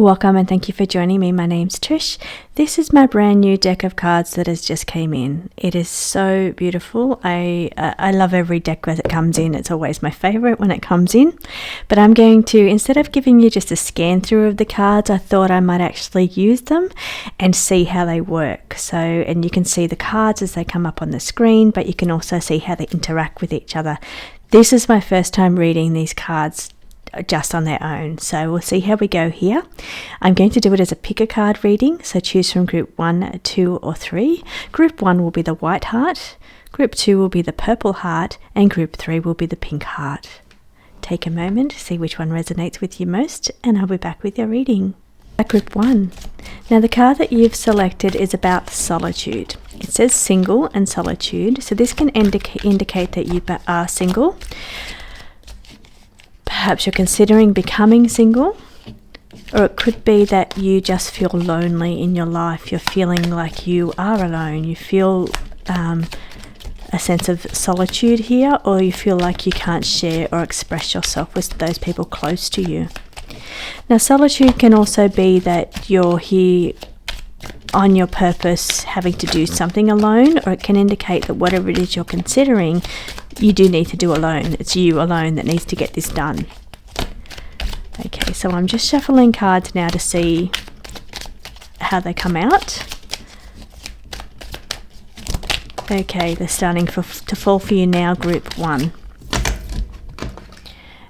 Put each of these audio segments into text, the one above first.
Welcome and thank you for joining me. My name's Trish. This is my brand new deck of cards that has just came in. It is so beautiful. I love every deck as it comes in. It's always my favorite when it comes in. But I'm going to, instead of giving you just a scan through of the cards, I thought I might actually use them and see how they work. And you can see the cards as they come up on the screen, but you can also see how they interact with each other. This is my first time reading these cards just on their own, so we'll see how we go here. I'm going to do it as a pick a card reading, so choose from group 1, 2 or 3. Group 1 will be the white heart, group 2 will be the purple heart, and group 3 will be the pink heart. Take a moment to see which one resonates with you most, and I'll be back with your reading. Group 1. Now the card that you've selected is about solitude. It says single and solitude, so this can indicate that you are single. Perhaps you're considering becoming single, or it could be that you just feel lonely in your life. You're feeling like you are alone. You feel a sense of solitude here, or you feel like you can't share or express yourself with those people close to you. Now, solitude can also be that you're here on your purpose, having to do something alone, or it can indicate that whatever it is you're considering, you do need to do alone. It's you alone that needs to get this done. Okay, so I'm just shuffling cards now to see how they come out. Okay, they're starting to fall for you now, group 1.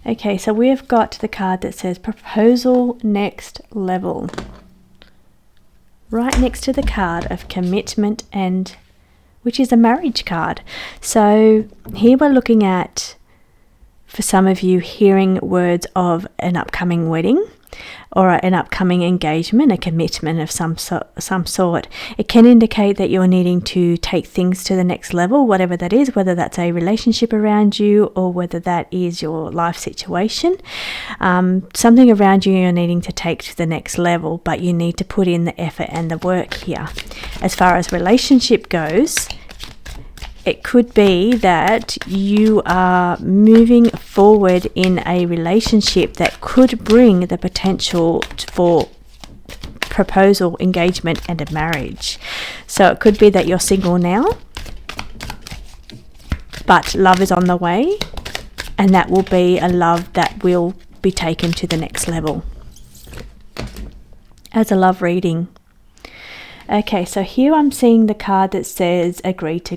Okay, so we've got the card that says Proposal Next Level, right next to the card of Commitment, and which is a marriage card. So here we're looking at, for some of you, hearing words of an upcoming wedding or an upcoming engagement, a commitment of some sort. It can indicate that you're needing to take things to the next level, whatever that is, whether that's a relationship around you or whether that is your life situation. Something around you you're needing to take to the next level, but you need to put in the effort and the work here. As far as relationship goes, it could be that you are moving forward in a relationship that could bring the potential for proposal, engagement, and a marriage. So it could be that you're single now, but love is on the way, and that will be a love that will be taken to the next level. As a love reading. Okay, so here I'm seeing the card that says agree to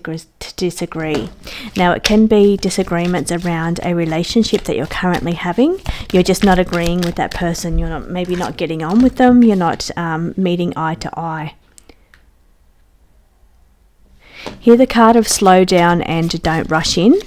disagree. Now it can be disagreements around a relationship that you're currently having. You're just not agreeing with that person. You're maybe not getting on with them. You're not meeting eye to eye. Here the card of slow down and don't rush in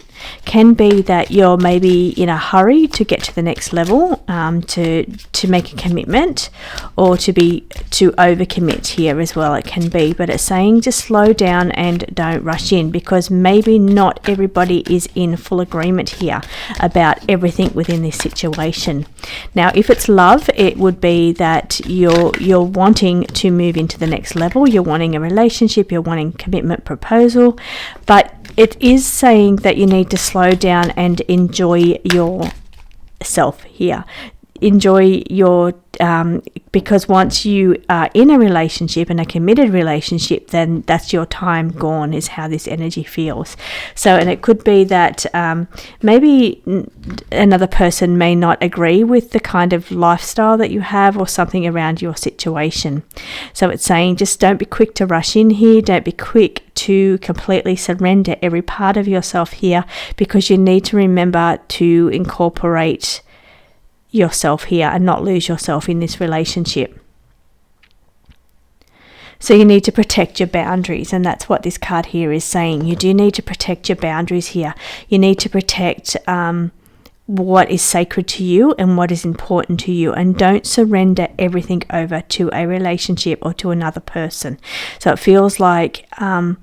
can be that you're maybe in a hurry to get to the next level, to make a commitment, or to overcommit here as well. It can be, but it's saying just slow down and don't rush in, because maybe not everybody is in full agreement here about everything within this situation. Now, if it's love, it would be that you're wanting to move into the next level. You're wanting a relationship. You're wanting commitment, proposal, but it is saying that you need to slow down and enjoy yourself here. Enjoy your, because once you are in a relationship, and a committed relationship, then that's your time gone, is how this energy feels. So, and it could be that maybe another person may not agree with the kind of lifestyle that you have, or something around your situation. So it's saying just don't be quick to rush in here. Don't be quick to completely surrender every part of yourself here, because you need to remember to incorporate yourself here and not lose yourself in this relationship. So you need to protect your boundaries, and that's what this card here is saying. You do need to protect your boundaries here. You need to protect what is sacred to you and what is important to you, and don't surrender everything over to a relationship or to another person. So it feels like and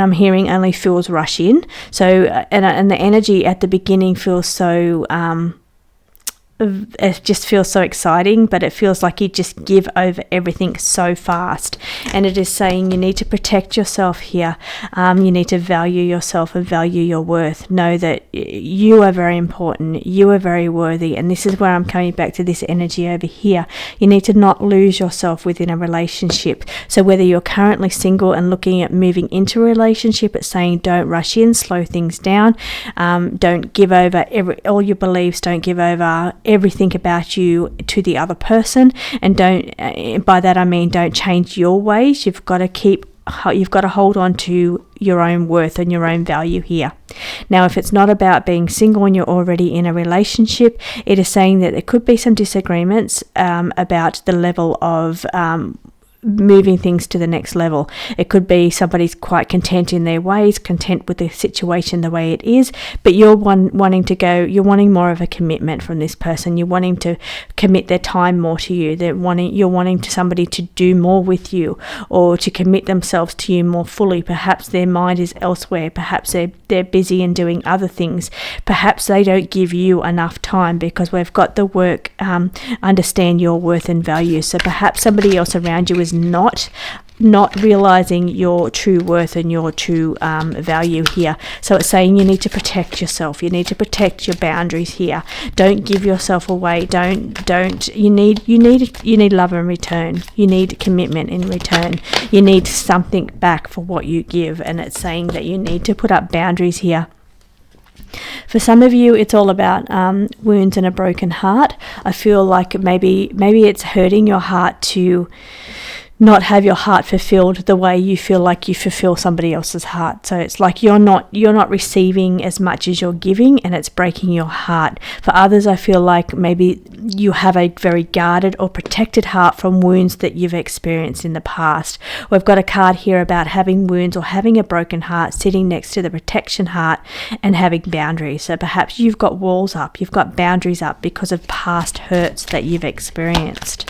I'm hearing only feels rush in. So and the energy at the beginning feels so it just feels so exciting, but it feels like you just give over everything so fast. And it is saying you need to protect yourself here. You need to value yourself and value your worth. Know that you are very important. You are very worthy. And this is where I'm coming back to this energy over here. You need to not lose yourself within a relationship. So whether you're currently single and looking at moving into a relationship, it's saying don't rush in, slow things down. Don't give over all your beliefs. Don't give over everything about you to the other person, and don't, by that I mean don't change your ways. You've got to hold on to your own worth and your own value here. Now, if it's not about being single and you're already in a relationship, it is saying that there could be some disagreements about the level of moving things to the next level. It could be somebody's quite content in their ways, content with the situation the way it is, but you're you're wanting more of a commitment from this person. You're wanting to commit their time more to you. You're wanting somebody to do more with you, or to commit themselves to you more fully. Perhaps their mind is elsewhere. Perhaps they're busy and doing other things. Perhaps they don't give you enough time, because we've got the work, understand your worth and value. So perhaps somebody else around you is not realizing your true worth and your true value here. So it's saying you need to protect yourself. You need to protect your boundaries here. Don't give yourself away. You need love in return. You need commitment in return. You need something back for what you give. And it's saying that you need to put up boundaries here. For some of you, it's all about wounds and a broken heart. I feel like maybe it's hurting your heart to not have your heart fulfilled the way you feel like you fulfill somebody else's heart. So it's like you're not receiving as much as you're giving, and it's breaking your heart. For others, I feel like maybe you have a very guarded or protected heart from wounds that you've experienced in the past. We've got a card here about having wounds or having a broken heart sitting next to the protection heart and having boundaries. So perhaps you've got walls up, you've got boundaries up because of past hurts that you've experienced.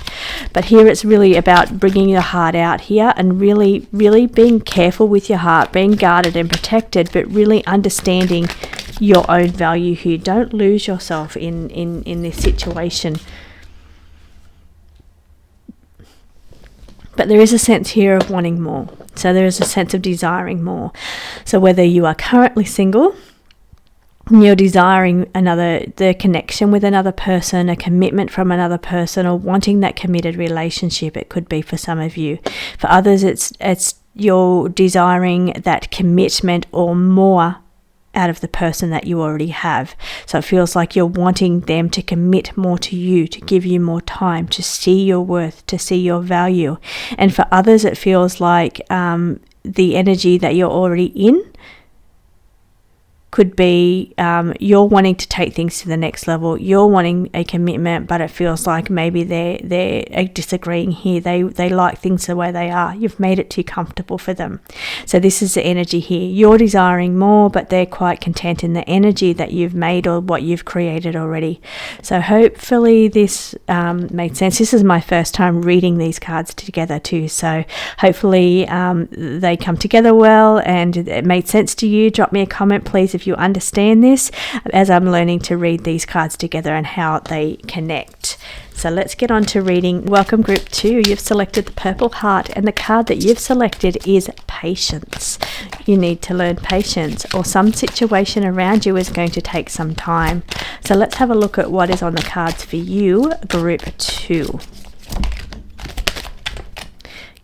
But here it's really about bringing your heart out here and really, really being careful with your heart, being guarded and protected, but really understanding your own value here. Don't lose yourself in this situation. But there is a sense here of wanting more. So there is a sense of desiring more. So whether you are currently single, you're desiring the connection with another person, a commitment from another person, or wanting that committed relationship, it could be for some of you. For others, it's you're desiring that commitment or more out of the person that you already have. So it feels like you're wanting them to commit more to you, to give you more time, to see your worth, to see your value. And for others, it feels like the energy that you're already in could be you're wanting to take things to the next level. You're wanting a commitment, but it feels like maybe they're disagreeing here. They like things the way they are. You've made it too comfortable for them. So this is the energy here. You're desiring more, but they're quite content in the energy that you've made or what you've created already. So hopefully this made sense. This is my first time reading these cards together too. So hopefully they come together well and it made sense to you. Drop me a comment, please, if you understand this, as I'm learning to read these cards together and how they connect. So let's get on to reading. Welcome group 2. You've selected the purple heart, and the card that you've selected is patience. You need to learn patience, or some situation around you is going to take some time. So let's have a look at what is on the cards for you, group 2.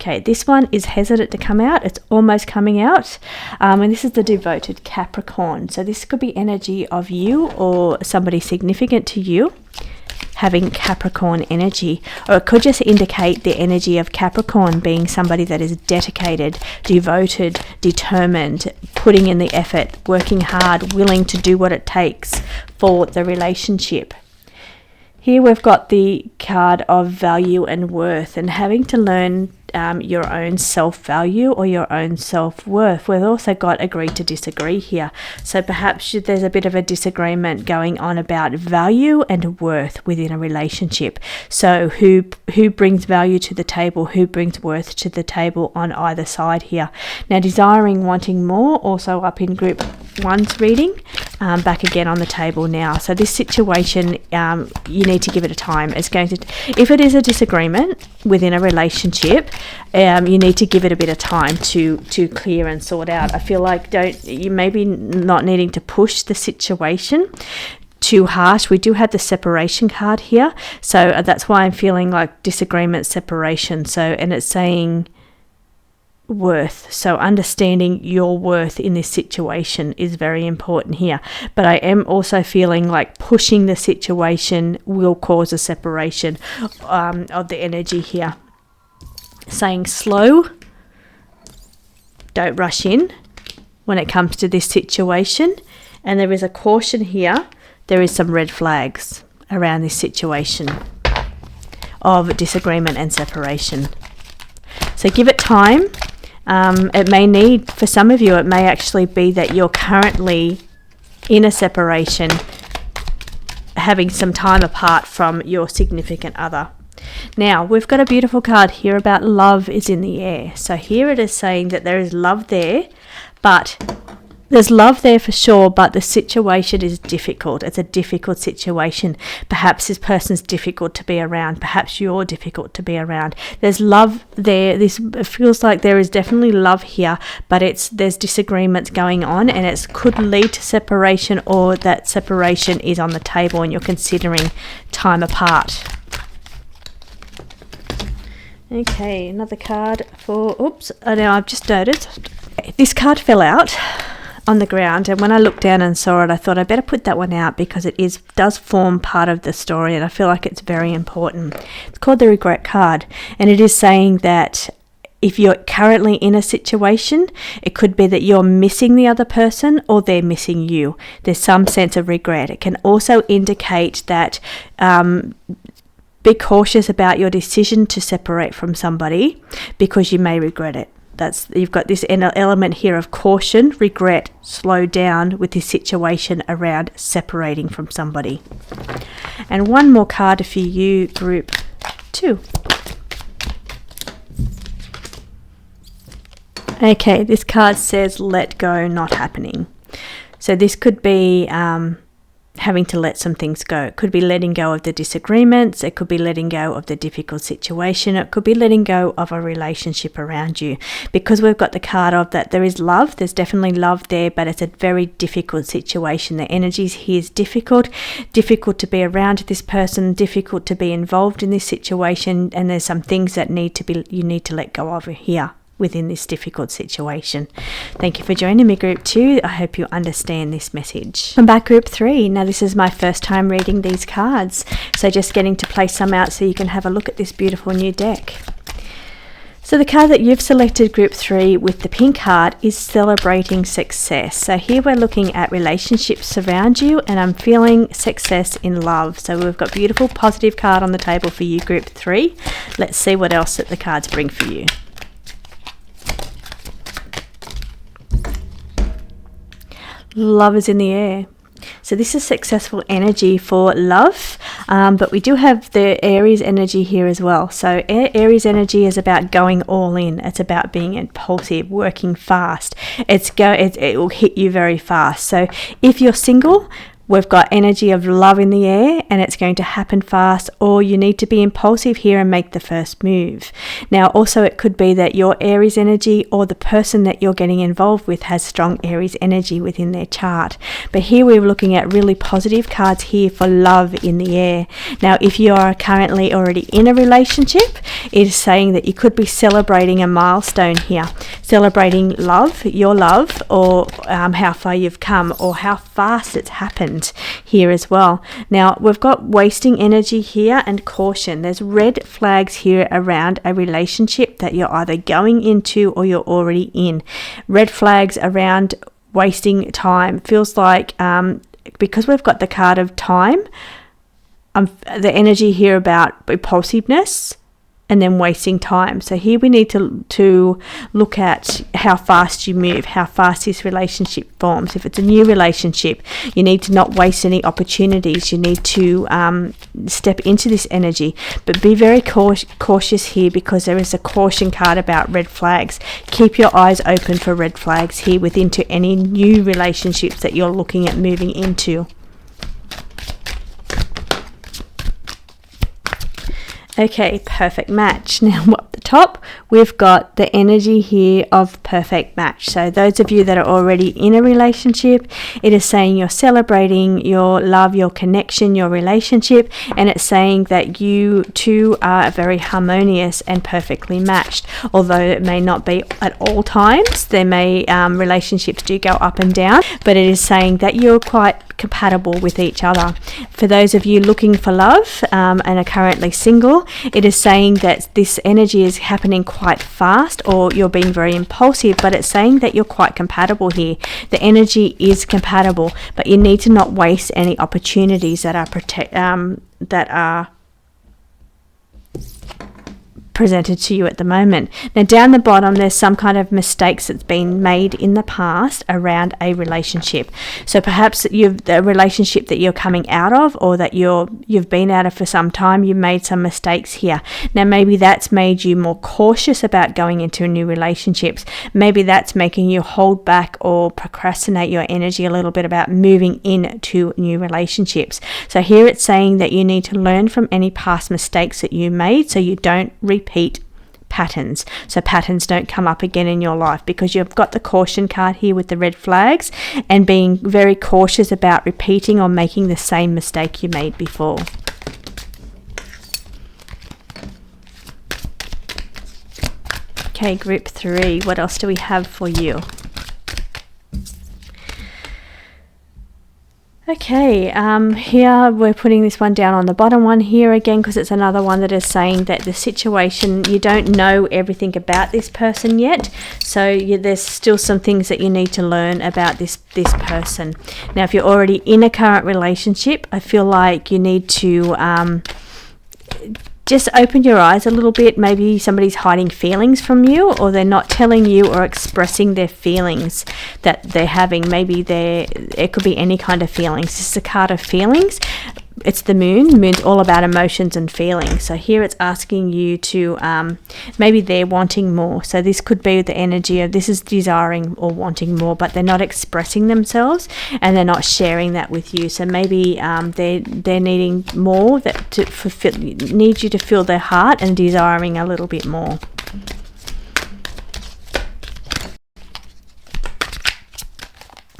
Okay, this one is hesitant to come out. It's almost coming out. And this is the devoted Capricorn. So this could be energy of you or somebody significant to you having Capricorn energy. Or it could just indicate the energy of Capricorn being somebody that is dedicated, devoted, determined, putting in the effort, working hard, willing to do what it takes for the relationship. Here we've got the card of value and worth, and having to learn your own self-value or your own self-worth. We've also got agree to disagree here. So perhaps there's a bit of a disagreement going on about value and worth within a relationship. So who brings value to the table, who brings worth to the table on either side here. Now desiring, wanting more, also up in group 1's reading. back again on the table now. So this situation, you need to give it a time. It's going to, if it is a disagreement within a relationship, you need to give it a bit of time to clear and sort out. I feel like you maybe not needing to push the situation too harsh. We do have the separation card here, so that's why I'm feeling like disagreement, separation. So, and it's saying worth, so understanding your worth in this situation is very important here. But I am also feeling like pushing the situation will cause a separation of the energy here. Saying slow, don't rush in when it comes to this situation. And there is a caution here. There is some red flags around this situation of disagreement and separation. So give it time. It may need, for some of you, it may actually be that you're currently in a separation, having some time apart from your significant other. Now, we've got a beautiful card here about love is in the air. So here it is saying that there is love there, but there's love there for sure, but the situation is difficult. It's a difficult situation. Perhaps this person's difficult to be around. Perhaps you're difficult to be around. There's love there. It feels like there is definitely love here, but there's disagreements going on, and it could lead to separation, or that separation is on the table and you're considering time apart. Okay, another card for, now I've just noticed this card fell out on the ground, and when I looked down and saw it, I thought I better put that one out because it does form part of the story, and I feel like it's very important. It's called the regret card, and it is saying that if you're currently in a situation, it could be that you're missing the other person or they're missing you. There's some sense of regret. It can also indicate that be cautious about your decision to separate from somebody because you may regret it. You've got this element here of caution, regret, slow down with this situation around separating from somebody. And one more card for you, group 2. Okay, this card says let go, not happening. So this could be having to let some things go. It could be letting go of the disagreements. It could be letting go of the difficult situation. It could be letting go of a relationship around you. Because we've got the card of that there is love. There's definitely love there, but it's a very difficult situation. The energies here is difficult to be around this person, difficult to be involved in this situation, and there's some things that you need to let go of here within this difficult situation. Thank you for joining me, group 2. I hope you understand this message. I'm back, group 3. Now this is my first time reading these cards, so just getting to play some out so you can have a look at this beautiful new deck. So the card that you've selected, group 3, with the pink heart is celebrating success. So here we're looking at relationships around you, and I'm feeling success in love. So we've got beautiful positive card on the table for you, group 3. Let's see what else that the cards bring for you. Love is in the air. So this is successful energy for love, but we do have the Aries energy here as well. So Aries energy is about going all in. It's about being impulsive, working fast. It will hit you very fast. So if you're single, we've got energy of love in the air, and it's going to happen fast, or you need to be impulsive here and make the first move. Now, also it could be that your Aries energy or the person that you're getting involved with has strong Aries energy within their chart. But here we're looking at really positive cards here for love in the air. Now, if you are currently already in a relationship, it is saying that you could be celebrating a milestone here, celebrating love, your love, or how far you've come, or how fast it's happened here as well. Now we've got wasting energy here and caution. There's red flags here around a relationship that you're either going into or you're already in. Red flags around wasting time. Feels like because we've got the card of time, the energy here about impulsiveness, and then wasting time. So here we need to look at how fast you move, how fast this relationship forms. If it's a new relationship, you need to not waste any opportunities. You need to step into this energy, but be very cautious here, because there is a caution card about red flags. Keep your eyes open for red flags here within to any new relationships that you're looking at moving into. Okay, perfect match. Now up the top, we've got the energy here of perfect match. So those of you that are already in a relationship, it is saying you're celebrating your love, your connection, your relationship, and it's saying that you two are very harmonious and perfectly matched. Although it may not be at all times, there may relationships do go up and down, but it is saying that you're quite compatible with each other. For those of you looking for love and are currently single, it is saying that this energy is happening quite fast, or you're being very impulsive, but it's saying that you're quite compatible here. The energy is compatible, but you need to not waste any opportunities that are presented to you at the moment. Now down the bottom, there's some kind of mistakes that's been made in the past around a relationship. So perhaps the relationship that you're coming out of, or that you've been out of for some time, you made some mistakes here. Now maybe that's made you more cautious about going into new relationships. Maybe that's making you hold back or procrastinate your energy a little bit about moving into new relationships. So here it's saying that you need to learn from any past mistakes that you made, so you don't repeat patterns, so patterns don't come up again in your life, because you've got the caution card here with the red flags, and being very cautious about repeating or making the same mistake you made before. Okay, group 3, what else do we have for you? Okay, here we're putting this one down on the bottom one here again, because it's another one that is saying that the situation, you don't know everything about this person yet, so there's still some things that you need to learn about this person. Now if you're already in a current relationship, I feel like you need to just open your eyes a little bit. Maybe somebody's hiding feelings from you, or they're not telling you or expressing their feelings that they're having. Maybe it could be any kind of feelings. This is a card of feelings. It's the moon. The moon's all about emotions and feelings. So here it's asking you to, maybe they're wanting more. So this could be the energy of this is desiring or wanting more, but they're not expressing themselves and they're not sharing that with you. So maybe they're needing more, that to fulfill, need you to fill their heart and desiring a little bit more.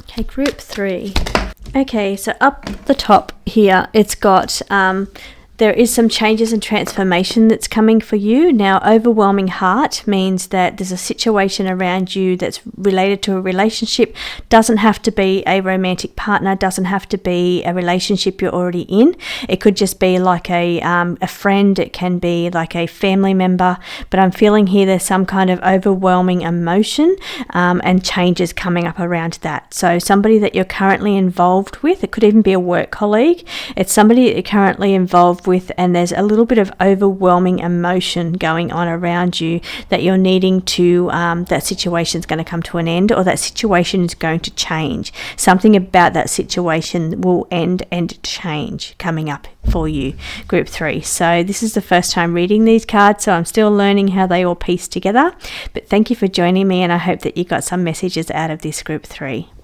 Okay, group 3. Okay, so up the top here, it's got there is some changes and transformation that's coming for you. Now, overwhelming heart means that there's a situation around you that's related to a relationship. Doesn't have to be a romantic partner, doesn't have to be a relationship you're already in. It could just be like a friend, it can be like a family member, but I'm feeling here there's some kind of overwhelming emotion and changes coming up around that. So somebody that you're currently involved with, it could even be a work colleague, it's somebody that you're currently involved with, and there's a little bit of overwhelming emotion going on around you that you're needing to, that situation's going to come to an end, or that situation is going to change. Something about that situation will end and change coming up for you, group 3. So this is the first time reading these cards, so I'm still learning how they all piece together, but thank you for joining me, and I hope that you got some messages out of this group 3.